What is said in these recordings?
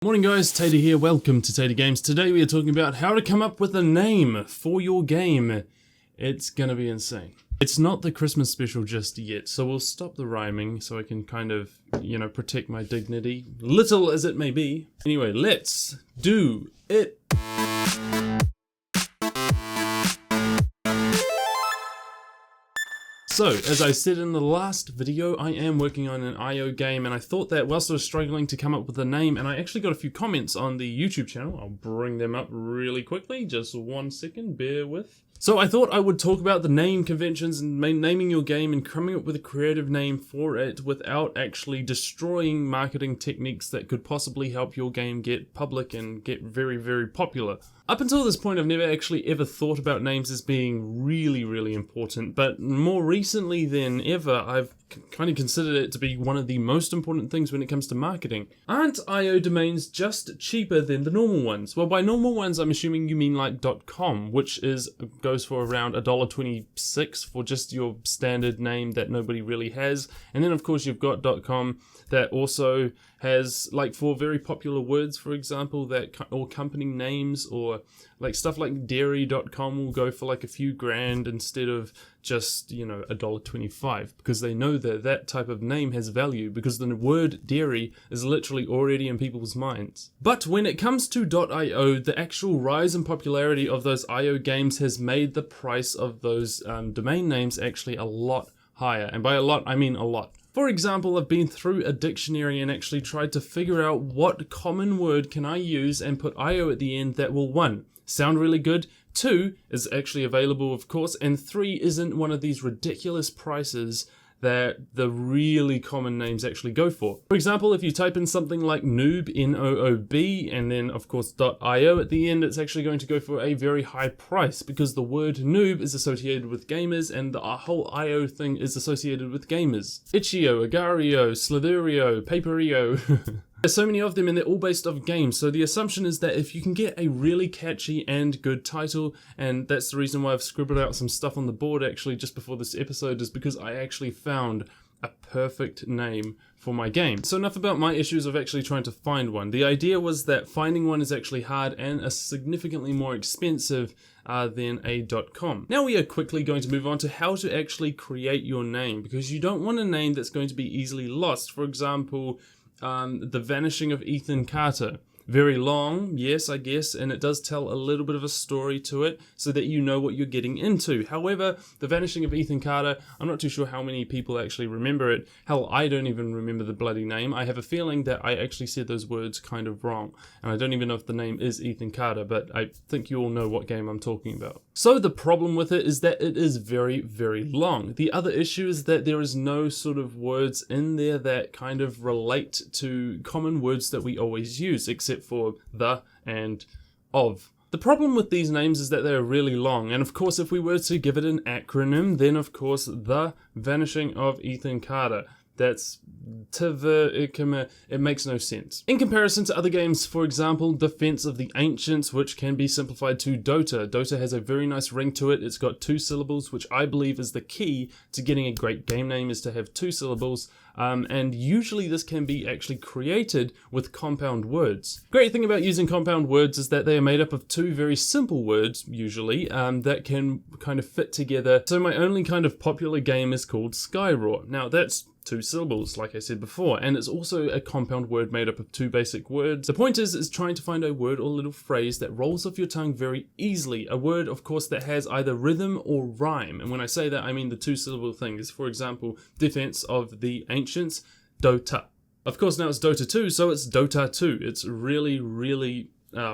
Morning guys, Tater here, welcome to Tater Games. Today we are talking about how to come up with a name for your game. It's gonna be insane. It's not the Christmas special just yet, so we'll stop the rhyming so I can kind of, protect my dignity, little as it may be. Anyway, let's do it. So, as I said in the last video, I am working on an IO game, and I thought that whilst I was struggling to come up with a name, and I actually got a few comments on the YouTube channel, I'll bring them up really quickly, just 1 second, bear with. So I thought I would talk about the name conventions and naming your game and coming up with a creative name for it without actually destroying marketing techniques that could possibly help your game get public and get very, very popular. Up until this point, I've never actually ever thought about names as being really important, but more recently than ever, I've kind of considered it to be one of the most important things when it comes to marketing. Aren't IO domains just cheaper than the normal ones? Well, by normal ones, I'm assuming you mean like .com, which goes for around $1.26 for just your standard name that nobody really has. And then of course you've got .com that also has like for very popular words, for example, or company names, or like stuff like dairy.com will go for like a few grand instead of just, $1.25, because they know that that type of name has value because the word dairy is literally already in people's minds. But when it comes to .io, the actual rise in popularity of those IO games has made the price of those domain names actually a lot higher. And by a lot, I mean a lot. For example, I've been through a dictionary and actually tried to figure out what common word can I use and put IO at the end that will 1. Sound really good, 2 is actually available of course, and 3 isn't one of these ridiculous prices that the really common names actually go for. For example, if you type in something like noob, N-O-O-B, and then of course .io at the end, it's actually going to go for a very high price because the word noob is associated with gamers and the whole IO thing is associated with gamers. Itch.io, Agario, Slitherio, Paperio. There's so many of them and they're all based off games, so the assumption is that if you can get a really catchy and good title, and that's the reason why I've scribbled out some stuff on the board actually just before this episode, is because I actually found a perfect name for my game. So enough about my issues of actually trying to find one. The idea was that finding one is actually hard and is significantly more expensive than a .com. Now we are quickly going to move on to how to actually create your name, because you don't want a name that's going to be easily lost. For example, The Vanishing of Ethan Carter. Very long, yes, I guess, and it does tell a little bit of a story to it so that you know what you're getting into. However, The Vanishing of Ethan Carter, I'm not too sure how many people actually remember it. Hell, I don't even remember the bloody name. I have a feeling that I actually said those words kind of wrong, and I don't even know if the name is Ethan Carter, but I think you all know what game I'm talking about. So the problem with it is that it is very long. The other issue is that there is no sort of words in there that kind of relate to common words that we always use, except for the and of. The problem with these names is that they're really long, and of course if we were to give it an acronym, then of course The Vanishing of Ethan Carter. That's it makes no sense. In comparison to other games, for example, Defense of the Ancients, which can be simplified to Dota. Dota has a very nice ring to it. It's got 2 syllables, which I believe is the key to getting a great game name, is to have 2 syllables. And usually this can be actually created with compound words. Great thing about using compound words is that they are made up of 2 very simple words, usually, that can kind of fit together. So my only kind of popular game is called Skyroar. Now that's 2 syllables, like I said before, and it's also a compound word made up of 2 basic words. The point is trying to find a word or little phrase that rolls off your tongue very easily. A word, of course, that has either rhythm or rhyme. And when I say that, I mean the 2 syllable things. For example, Defense of the Ancients, Dota. Of course, now it's Dota 2, so it's Dota 2. It's really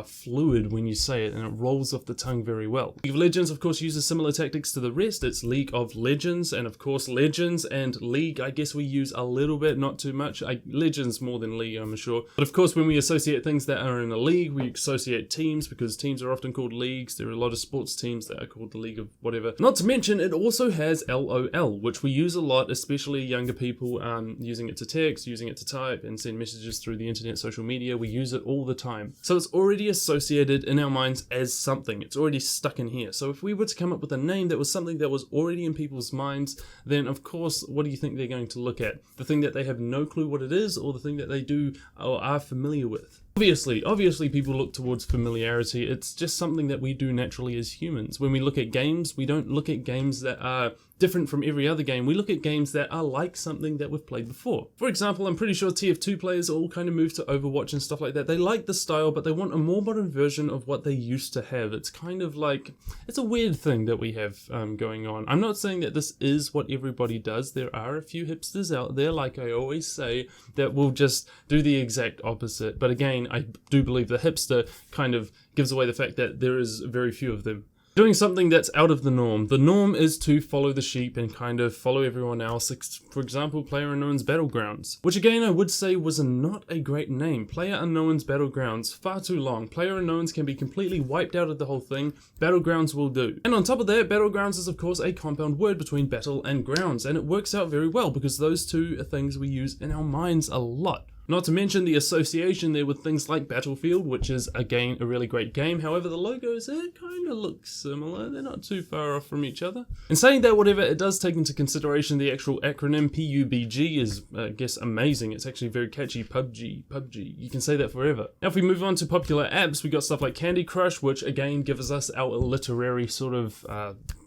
fluid when you say it, and it rolls off the tongue very well. League of Legends, of course, uses similar tactics to the rest. It's League of Legends, and of course Legends and League, I guess we use a little bit, not too much. Legends more than League, I'm sure. But of course, when we associate things that are in a league, we associate teams, because teams are often called leagues. There are a lot of sports teams that are called the League of whatever. Not to mention, it also has LOL, which we use a lot, especially younger people, using it to text, using it to type, and send messages through the internet, social media. We use it all the time. So it's already associated in our minds as something. It's already stuck in here. So if we were to come up with a name that was something that was already in people's minds, then of course, what do you think they're going to look at? The thing that they have no clue what it is, or the thing that they do or are familiar with? Obviously people look towards familiarity. It's just something that we do naturally as humans. When we look at games, we don't look at games that are different from every other game. We look at games that are like something that we've played before. For example, I'm pretty sure TF2 players all kind of moved to Overwatch and stuff like that. They like the style, but they want a more modern version of what they used to have. It's kind of like, it's a weird thing that we have going on. I'm not saying that this is what everybody does. There are a few hipsters out there, like I always say, that will just do the exact opposite. But again, I do believe the hipster kind of gives away the fact that there is very few of them. Doing something that's out of the norm. The norm is to follow the sheep and kind of follow everyone else. For example, PlayerUnknown's Battlegrounds, which again I would say was not a great name. PlayerUnknown's Battlegrounds, far too long. PlayerUnknown's can be completely wiped out of the whole thing. Battlegrounds will do. And on top of that, Battlegrounds is of course a compound word between battle and grounds, and it works out very well because those two are things we use in our minds a lot. Not to mention the association there with things like Battlefield, which is again a really great game. However, the logos, it kind of look similar. They're not too far off from each other. In saying that, whatever, it does take into consideration the actual acronym PUBG is, I guess, amazing. It's actually very catchy. PUBG. You can say that forever. Now, if we move on to popular apps, we got stuff like Candy Crush, which again gives us our literary sort of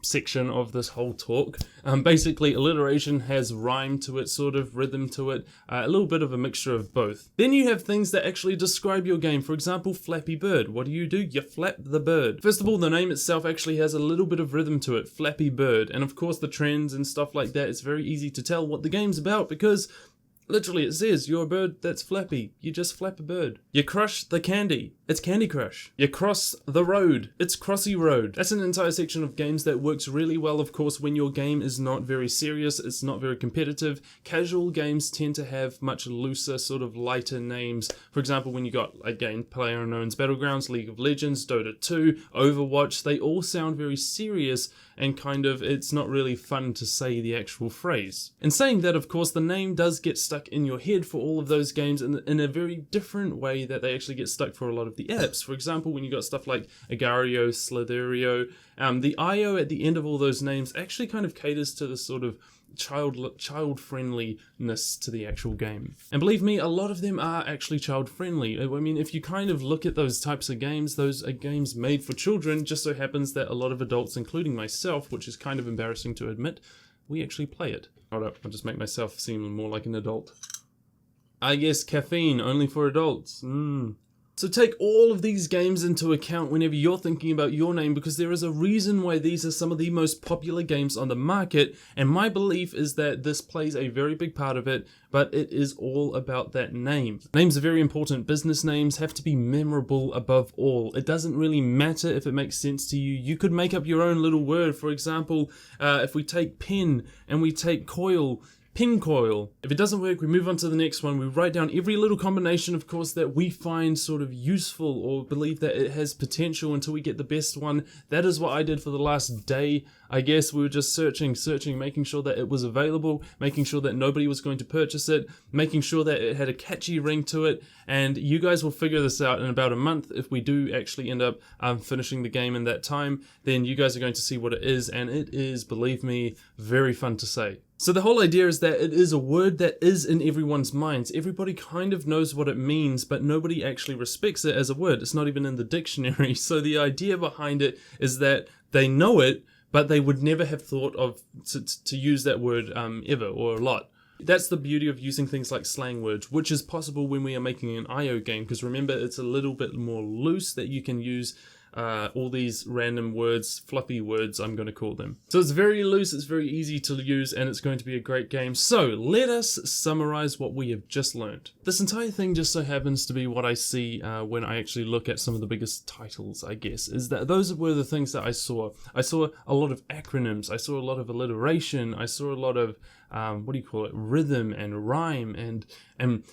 section of this whole talk. Basically, alliteration has rhyme to it, sort of rhythm to it, a little bit of a mixture of both. Then you have things that actually describe your game. For example, Flappy Bird. What do? You flap the bird. First of all, the name itself actually has a little bit of rhythm to it, Flappy Bird. And of course the trends and stuff like that, it's very easy to tell what the game's about because literally it says, you're a bird that's flappy. You just flap a bird. You crush the candy. It's Candy Crush. You cross the road. It's Crossy Road. That's an entire section of games that works really well, of course, when your game is not very serious, it's not very competitive. Casual games tend to have much looser, sort of lighter names. For example, when you got, again, PlayerUnknown's Battlegrounds, League of Legends, Dota 2, Overwatch, they all sound very serious and kind of, it's not really fun to say the actual phrase. In saying that, of course, the name does get stuck in your head for all of those games in a very different way that they actually get stuck for a lot of the apps. For example, when you got stuff like Agario, Slitherio, the IO at the end of all those names actually kind of caters to the sort of child-friendliness to the actual game. And believe me, a lot of them are actually child-friendly. I mean, if you kind of look at those types of games, those are games made for children. Just so happens that a lot of adults, including myself, which is kind of embarrassing to admit, we actually play it. Hold up, I'll just make myself seem more like an adult. Ah yes, caffeine, only for adults. So take all of these games into account whenever you're thinking about your name, because there is a reason why these are some of the most popular games on the market, and my belief is that this plays a very big part of it, but it is all about that name. Names are very important. Business names have to be memorable above all. It doesn't really matter if it makes sense to you. You could make up your own little word. For example, if we take pen and we take coil, pin coil. If it doesn't work, we move on to the next one. We write down every little combination, of course, that we find sort of useful or believe that it has potential until we get the best one. That is what I did for the last day. I guess we were just searching, making sure that it was available, making sure that nobody was going to purchase it, making sure that it had a catchy ring to it, and you guys will figure this out in about a month. If we do actually end up finishing the game in that time, then you guys are going to see what it is, and it is, believe me, very fun to say. So the whole idea is that it is a word that is in everyone's minds. Everybody kind of knows what it means, but nobody actually respects it as a word. It's not even in the dictionary. So the idea behind it is that they know it, but they would never have thought of to use that word ever or a lot. That's the beauty of using things like slang words, which is possible when we are making an IO game, because remember, it's a little bit more loose that you can use all these random words, floppy words, I'm going to call them. So it's very loose, it's very easy to use, and it's going to be a great game. So let us summarize what we have just learned. This entire thing just so happens to be what I see when I actually look at some of the biggest titles, I guess, is that those were the things that I saw. I saw a lot of acronyms, I saw a lot of alliteration, I saw a lot of rhythm and rhyme, and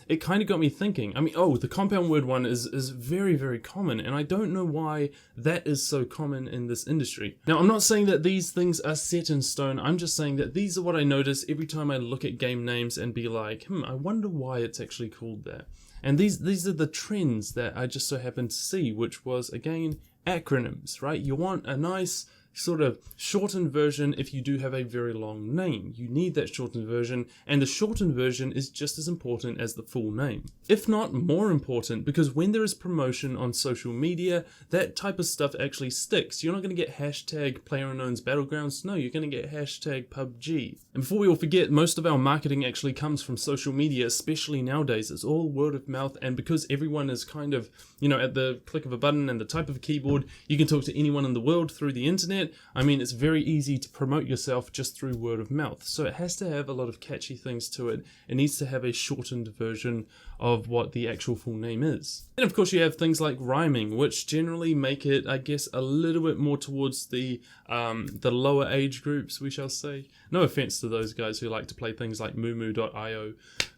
it kind of got me thinking. I mean, the compound word one is very, very common, and I don't know why that is so common in this industry. Now, I'm not saying that these things are set in stone, I'm just saying that these are what I notice every time I look at game names and be like, I wonder why it's actually called that. And these are the trends that I just so happened to see, which was, again, acronyms, right? You want a nice sort of shortened version if you do have a very long name. You need that shortened version, and the shortened version is just as important as the full name. If not more important, because when there is promotion on social media, that type of stuff actually sticks. You're not going to get hashtag PlayerUnknown's Battlegrounds, no, you're going to get hashtag PUBG. And before we all forget, most of our marketing actually comes from social media, especially nowadays. It's all word of mouth, and because everyone is kind of, you know, at the click of a button and the type of a keyboard, you can talk to anyone in the world through the internet. I mean, it's very easy to promote yourself just through word of mouth. So it has to have a lot of catchy things to it. It needs to have a shortened version of what the actual full name is. And of course you have things like rhyming, which generally make it, I guess, a little bit more towards the lower age groups, we shall say. No offense to those guys who like to play things like moo.io.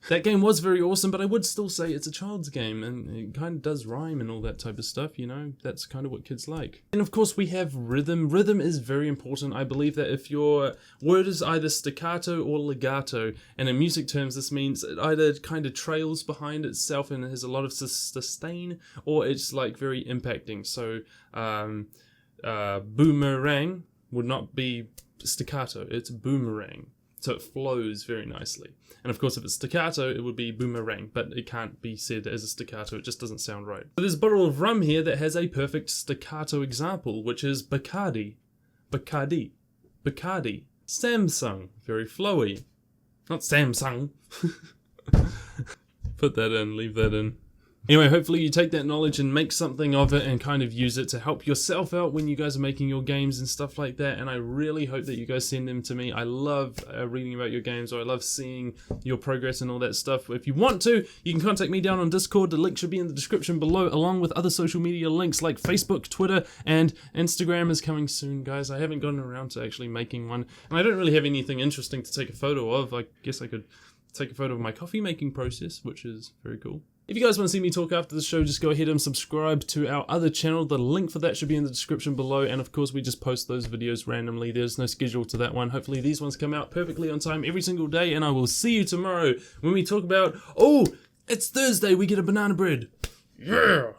That game was very awesome, but I would still say it's a child's game, and it kind of does rhyme and all that type of stuff, you know? That's kind of what kids like. And of course we have rhythm. Rhythm is very important. I believe that if your word is either staccato or legato, and in music terms this means it either kind of trails behind itself and it has a lot of sustain, or it's like very impacting. So boomerang would not be staccato, it's boomerang. So it flows very nicely. And of course if it's staccato it would be boomerang, but it can't be said as a staccato, it just doesn't sound right. So there's a bottle of rum here that has a perfect staccato example, which is Bacardi. Bacardi. Bacardi. Samsung. Very flowy. Not Samsung. Put that in, leave that in. Anyway, hopefully you take that knowledge and make something of it and kind of use it to help yourself out when you guys are making your games and stuff like that. And I really hope that you guys send them to me. I love reading about your games, or I love seeing your progress and all that stuff. If you want to, you can contact me down on Discord. The link should be in the description below, along with other social media links like Facebook, Twitter, and Instagram is coming soon, guys. I haven't gotten around to actually making one, and I don't really have anything interesting to take a photo of. I guess I could take a photo of my coffee making process, which is very cool. If you guys want to see me talk after the show, just go ahead and subscribe to our other channel. The link for that should be in the description below. And of course, we just post those videos randomly. There's no schedule to that one. Hopefully these ones come out perfectly on time every single day. And I will see you tomorrow when we talk about, oh, it's Thursday, we get a banana bread. Yeah!